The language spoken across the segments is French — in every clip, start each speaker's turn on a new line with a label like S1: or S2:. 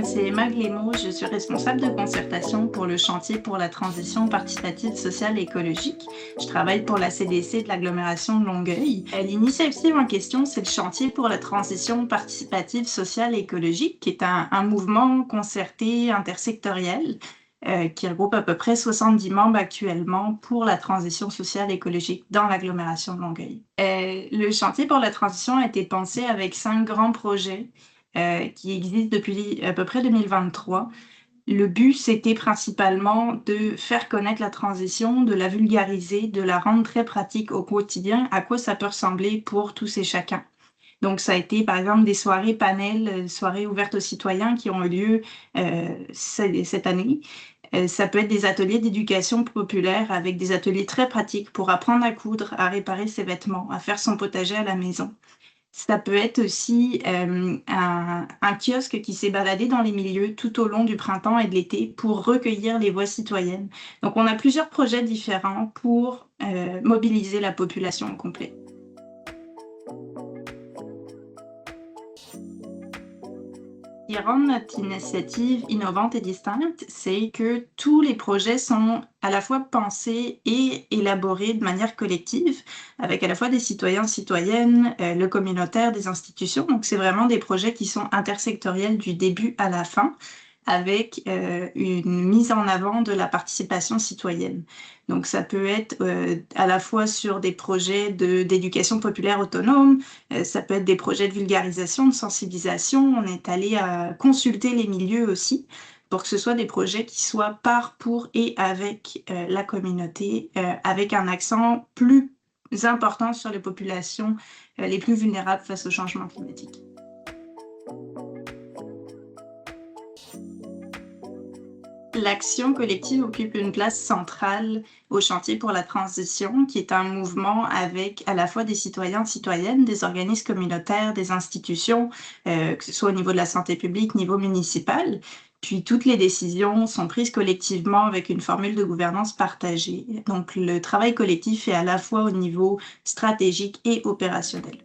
S1: C'est Emma Glémaud, je suis responsable de concertation pour le chantier pour la transition participative sociale et écologique. Je travaille pour la CDC de l'agglomération de Longueuil. L'initiative en question, c'est le chantier pour la transition participative sociale et écologique, qui est un mouvement concerté intersectoriel qui regroupe à peu près 70 membres actuellement pour la transition sociale et écologique dans l'agglomération de Longueuil. Le chantier pour la transition a été pensé avec 5 grands projets qui existe depuis à peu près 2023. Le but, c'était principalement de faire connaître la transition, de la vulgariser, de la rendre très pratique au quotidien, à quoi ça peut ressembler pour tous et chacun. Donc, ça a été, par exemple, des soirées panels, soirées ouvertes aux citoyens qui ont eu lieu cette année. Ça peut être des ateliers d'éducation populaire avec des ateliers très pratiques pour apprendre à coudre, à réparer ses vêtements, à faire son potager à la maison. Ça peut être aussi un kiosque qui s'est baladé dans les milieux tout au long du printemps et de l'été pour recueillir les voix citoyennes. Donc, on a plusieurs projets différents pour mobiliser la population au complet. Ce qui rend notre initiative innovante et distincte, c'est que tous les projets sont à la fois pensés et élaborés de manière collective, avec à la fois des citoyens, citoyennes, le communautaire, des institutions. Donc, c'est vraiment des projets qui sont intersectoriels du début à la fin, avec une mise en avant de la participation citoyenne. Donc, ça peut être à la fois sur des projets d'éducation populaire autonome, ça peut être des projets de vulgarisation, de sensibilisation. On est allé consulter les milieux aussi pour que ce soit des projets qui soient par, pour et avec la communauté, avec un accent plus important sur les populations les plus vulnérables face au changement climatique. L'action collective occupe une place centrale au chantier pour la transition, qui est un mouvement avec à la fois des citoyens, citoyennes, des organismes communautaires, des institutions, que ce soit au niveau de la santé publique, niveau municipal. Puis toutes les décisions sont prises collectivement avec une formule de gouvernance partagée. Donc le travail collectif est à la fois au niveau stratégique et opérationnel.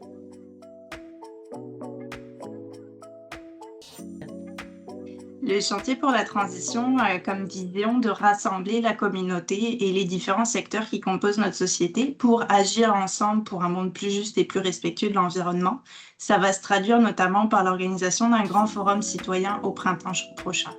S1: Le chantier pour la transition a comme vision de rassembler la communauté et les différents secteurs qui composent notre société pour agir ensemble pour un monde plus juste et plus respectueux de l'environnement. Ça va se traduire notamment par l'organisation d'un grand forum citoyen au printemps prochain.